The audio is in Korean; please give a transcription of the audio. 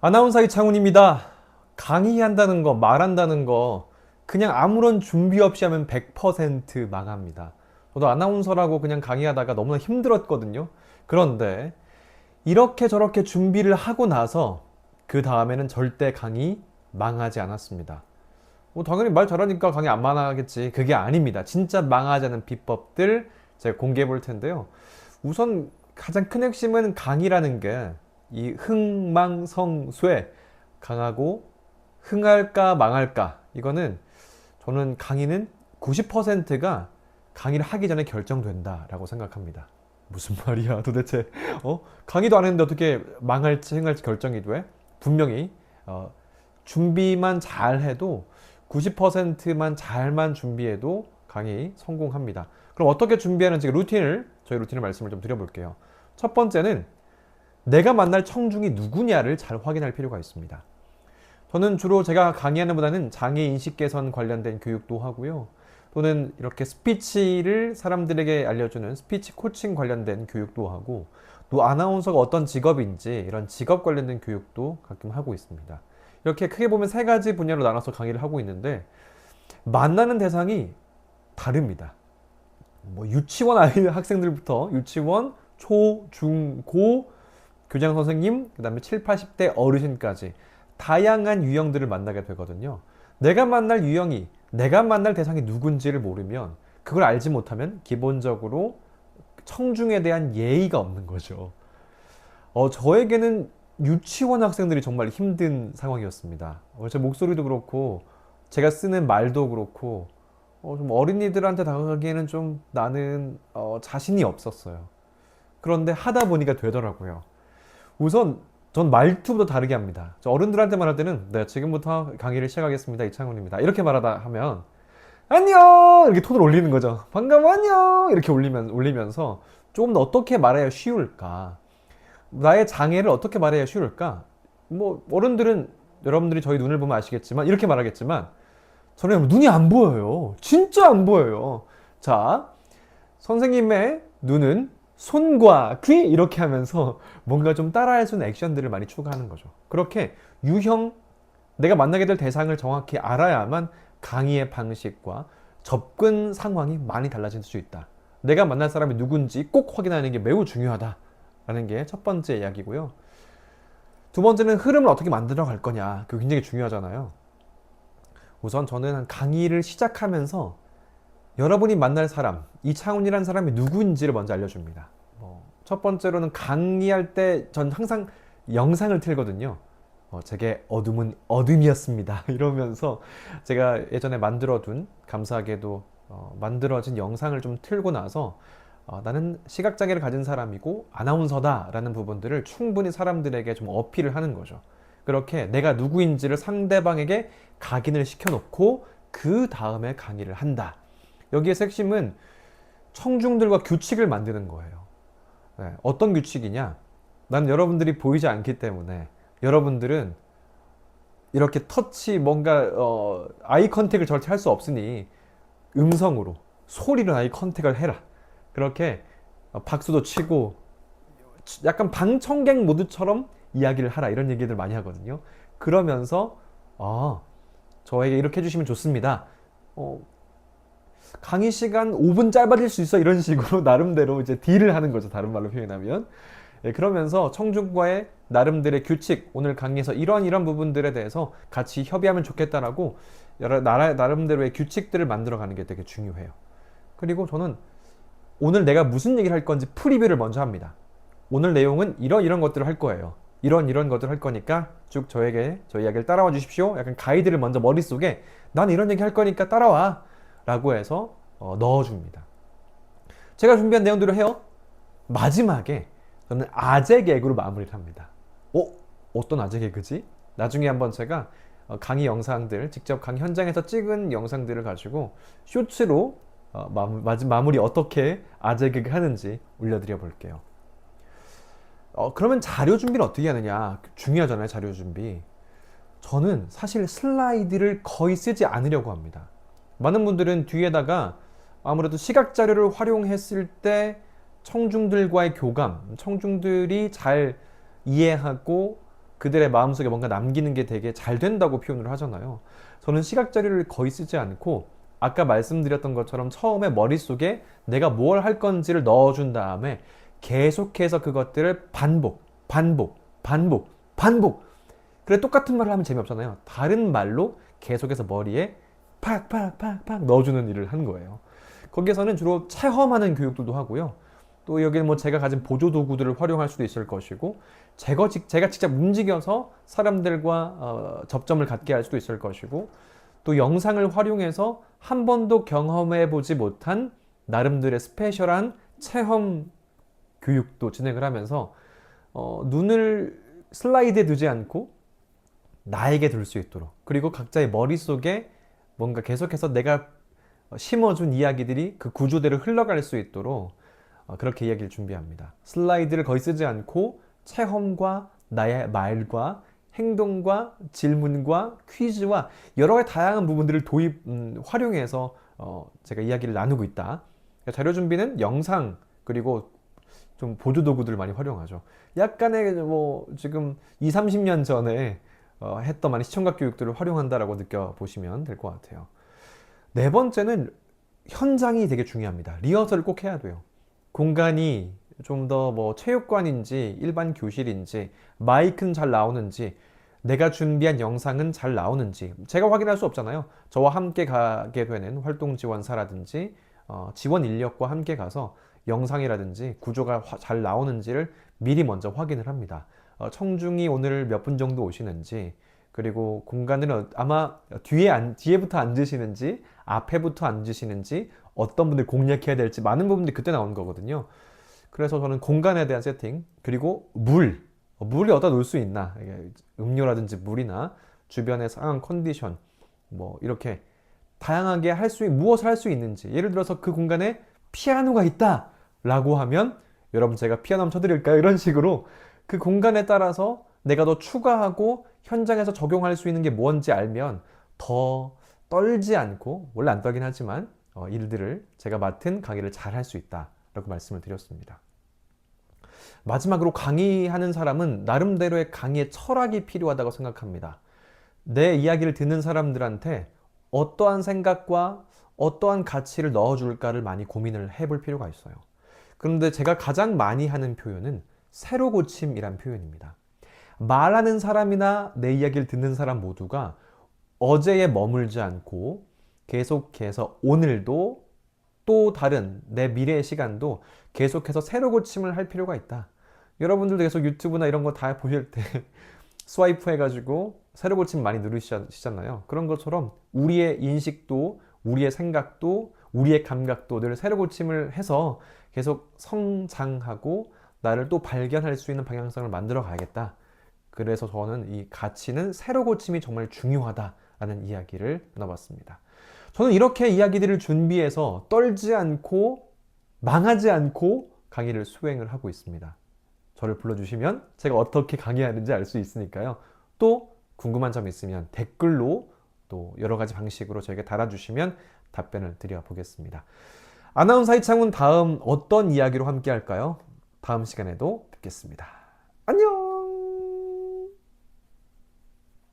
아나운서 이창훈입니다. 강의한다는 거, 말한다는 거, 그냥 아무런 준비 없이 하면 100% 망합니다. 저도 아나운서라고 그냥 강의하다가 너무나 힘들었거든요. 그런데 이렇게 저렇게 준비를 하고 나서 그 다음에는 절대 강의 망하지 않았습니다. 뭐 당연히 말 잘하니까 강의 안 망하겠지. 그게 아닙니다. 진짜 망하지 않은 비법들 제가 공개해 볼 텐데요. 우선 가장 큰 핵심은 강의라는 게 이 흥망성쇠 강하고 흥할까 망할까 이거는 저는 강의는 90%가 강의를 하기 전에 결정된다라고 생각합니다. 무슨 말이야 도대체. 강의도 안 했는데 어떻게 망할지 흥할지 결정이 돼? 분명히 준비만 잘 해도 90%만 잘만 준비해도 강의 성공합니다. 그럼 어떻게 준비하는지 저희 루틴을 말씀을 좀 드려볼게요. 첫 번째는 내가 만날 청중이 누구냐를 잘 확인할 필요가 있습니다. 저는 주로 제가 강의하는 보다는 장애 인식 개선 관련된 교육도 하고요. 또는 이렇게 스피치를 사람들에게 알려주는 스피치 코칭 관련된 교육도 하고, 또 아나운서가 어떤 직업인지 이런 직업 관련된 교육도 가끔 하고 있습니다. 이렇게 크게 보면 세 가지 분야로 나눠서 강의를 하고 있는데, 만나는 대상이 다릅니다. 뭐 유치원 학생들부터 유치원, 초, 중, 고, 교장 선생님, 그 다음에 7, 80대 어르신까지 다양한 유형들을 만나게 되거든요. 내가 만날 대상이 누군지를 모르면, 그걸 알지 못하면 기본적으로 청중에 대한 예의가 없는 거죠. 저에게는 유치원 학생들이 정말 힘든 상황이었습니다. 제 목소리도 그렇고, 제가 쓰는 말도 그렇고, 좀 어린이들한테 다가가기에는 좀 나는 자신이 없었어요. 그런데 하다 보니까 되더라고요. 우선 전 말투부터 다르게 합니다. 저 어른들한테 말할 때는 네, 지금부터 강의를 시작하겠습니다. 이창훈입니다. 이렇게 말하다 하면 안녕! 이렇게 톤을 올리는 거죠. 반가워, 안녕! 이렇게 올리면서 조금 더 어떻게 말해야 쉬울까? 나의 장애를 어떻게 말해야 쉬울까? 뭐 어른들은 여러분들이 저희 눈을 보면 아시겠지만 이렇게 말하겠지만 저는 눈이 안 보여요. 진짜 안 보여요. 자, 선생님의 눈은 손과 귀 이렇게 하면서 뭔가 좀 따라할 수 있는 액션들을 많이 추가하는 거죠. 그렇게 내가 만나게 될 대상을 정확히 알아야만 강의의 방식과 접근 상황이 많이 달라질 수 있다. 내가 만날 사람이 누군지 꼭 확인하는 게 매우 중요하다라는 게 첫 번째 이야기고요. 두 번째는 흐름을 어떻게 만들어 갈 거냐. 그게 굉장히 중요하잖아요. 우선 저는 강의를 시작하면서 여러분이 만날 사람, 이창훈이라는 사람이 누구인지를 먼저 알려줍니다. 첫 번째로는 강의할 때 전 항상 영상을 틀거든요. 제게 어둠은 어둠이었습니다. 이러면서 제가 예전에 감사하게도 만들어진 영상을 좀 틀고 나서 나는 시각장애를 가진 사람이고 아나운서다라는 부분들을 충분히 사람들에게 좀 어필을 하는 거죠. 그렇게 내가 누구인지를 상대방에게 각인을 시켜놓고 그 다음에 강의를 한다. 여기에서 핵심은 청중들과 규칙을 만드는 거예요. 네, 어떤 규칙이냐? 난 여러분들이 보이지 않기 때문에 여러분들은 이렇게 뭔가 아이 컨택을 절대 할 수 없으니 음성으로 소리로 아이 컨택을 해라. 그렇게 박수도 치고 약간 방청객 모드처럼 이야기를 하라 이런 얘기들 많이 하거든요. 그러면서 저에게 이렇게 해주시면 좋습니다. 강의 시간 5분 짧아질 수 있어 이런 식으로 나름대로 이제 딜을 하는 거죠. 다른 말로 표현하면. 그러면서 청중과의 나름대로의 규칙, 오늘 강의에서 이런 부분들에 대해서 같이 협의하면 좋겠다라고 나름대로의 규칙들을 만들어가는 게 되게 중요해요. 그리고 저는 오늘 내가 무슨 얘기를 할 건지 프리뷰를 먼저 합니다. 오늘 내용은 이런 것들을 할 거예요. 이런 것들을 할 거니까 쭉 저희 이야기를 따라와 주십시오. 약간 가이드를 먼저 머릿속에 난 이런 얘기 할 거니까 따라와 라고 해서 넣어줍니다. 제가 준비한 내용들을 해요. 마지막에 저는 아재 개그로 마무리를 합니다. 어떤 아재 개그지? 나중에 한번 제가 강의 영상들, 직접 강의 현장에서 찍은 영상들을 가지고 쇼츠로 마무리 어떻게 아재 개그 하는지 올려드려 볼게요. 그러면 자료 준비를 어떻게 하느냐? 중요하잖아요, 자료 준비. 저는 사실 슬라이드를 거의 쓰지 않으려고 합니다. 많은 분들은 뒤에다가 아무래도 시각 자료를 활용했을 때 청중들과의 교감, 청중들이 잘 이해하고 그들의 마음속에 뭔가 남기는 게 되게 잘 된다고 표현을 하잖아요. 저는 시각자료를 거의 쓰지 않고 아까 말씀드렸던 것처럼 처음에 머릿속에 내가 뭘 할 건지를 넣어준 다음에 계속해서 그것들을 반복, 반복, 반복, 반복. 그래 똑같은 말을 하면 재미없잖아요. 다른 말로 계속해서 머리에 팍팍팍팍 넣어주는 일을 한 거예요. 거기에서는 주로 체험하는 교육들도 하고요. 또 여기는 뭐 제가 가진 보조 도구들을 활용할 수도 있을 것이고, 제가 직접 움직여서 사람들과 접점을 갖게 할 수도 있을 것이고, 또 영상을 활용해서 한 번도 경험해 보지 못한 나름대로의 스페셜한 체험 교육도 진행을 하면서 눈을 슬라이드에 두지 않고 나에게 둘 수 있도록, 그리고 각자의 머릿속에 뭔가 계속해서 내가 심어준 이야기들이 그 구조대로 흘러갈 수 있도록 그렇게 이야기를 준비합니다. 슬라이드를 거의 쓰지 않고 체험과 나의 말과 행동과 질문과 퀴즈와 여러 가지 다양한 부분들을 활용해서 제가 이야기를 나누고 있다. 자료 준비는 영상 그리고 좀 보조 도구들을 많이 활용하죠. 약간의 뭐 지금 2, 30년 전에 했던 많이 시청각 교육들을 활용한다라고 느껴보시면 될 것 같아요. 네 번째는 현장이 되게 중요합니다. 리허설을 꼭 해야 돼요. 공간이 좀 더 뭐 체육관인지 일반 교실인지 마이크는 잘 나오는지 내가 준비한 영상은 잘 나오는지 제가 확인할 수 없잖아요. 저와 함께 가게 되는 활동 지원사라든지 지원 인력과 함께 가서 영상이라든지 구조가 잘 나오는지를 미리 먼저 확인을 합니다. 청중이 오늘 몇 분 정도 오시는지, 그리고 공간은 아마 뒤에부터 앉으시는지 앞에부터 앉으시는지 어떤 분들 공략해야 될지 많은 부분들이 그때 나오는 거거든요. 그래서 저는 공간에 대한 세팅, 그리고 물이 어디다 놓을 수 있나, 음료라든지 물이나 주변의 상황 컨디션, 뭐 이렇게 다양하게 무엇을 할 수 있는지, 예를 들어서 그 공간에 피아노가 있다 라고 하면 여러분 제가 피아노 한번 쳐드릴까요? 이런 식으로 그 공간에 따라서 내가 더 추가하고 현장에서 적용할 수 있는 게 뭔지 알면 더 떨지 않고, 원래 안 떨긴 하지만 일들을 제가 맡은 강의를 잘 할 수 있다 라고 말씀을 드렸습니다. 마지막으로 강의하는 사람은 나름대로의 강의의 철학이 필요하다고 생각합니다. 내 이야기를 듣는 사람들한테 어떠한 생각과 어떠한 가치를 넣어줄까를 많이 고민을 해볼 필요가 있어요. 그런데 제가 가장 많이 하는 표현은 새로 고침이란 표현입니다. 말하는 사람이나 내 이야기를 듣는 사람 모두가 어제에 머물지 않고 계속해서 오늘도 또 다른 내 미래의 시간도 계속해서 새로 고침을 할 필요가 있다. 여러분들도 계속 유튜브나 이런 거 다 보실 때 스와이프 해가지고 새로 고침 많이 누르시잖아요. 그런 것처럼 우리의 인식도, 우리의 생각도, 우리의 감각도 늘 새로 고침을 해서 계속 성장하고 나를 또 발견할 수 있는 방향성을 만들어 가야겠다. 그래서 저는 이 가치는 새로 고침이 정말 중요하다라는 이야기를 나눠봤습니다. 저는 이렇게 이야기들을 준비해서 떨지 않고 망하지 않고 강의를 수행을 하고 있습니다. 저를 불러주시면 제가 어떻게 강의하는지 알 수 있으니까요. 또 궁금한 점 있으면 댓글로 또 여러 가지 방식으로 저에게 달아주시면 답변을 드려보겠습니다. 아나운서 이창훈 다음 어떤 이야기로 함께 할까요? 다음 시간에도 뵙겠습니다. 안녕!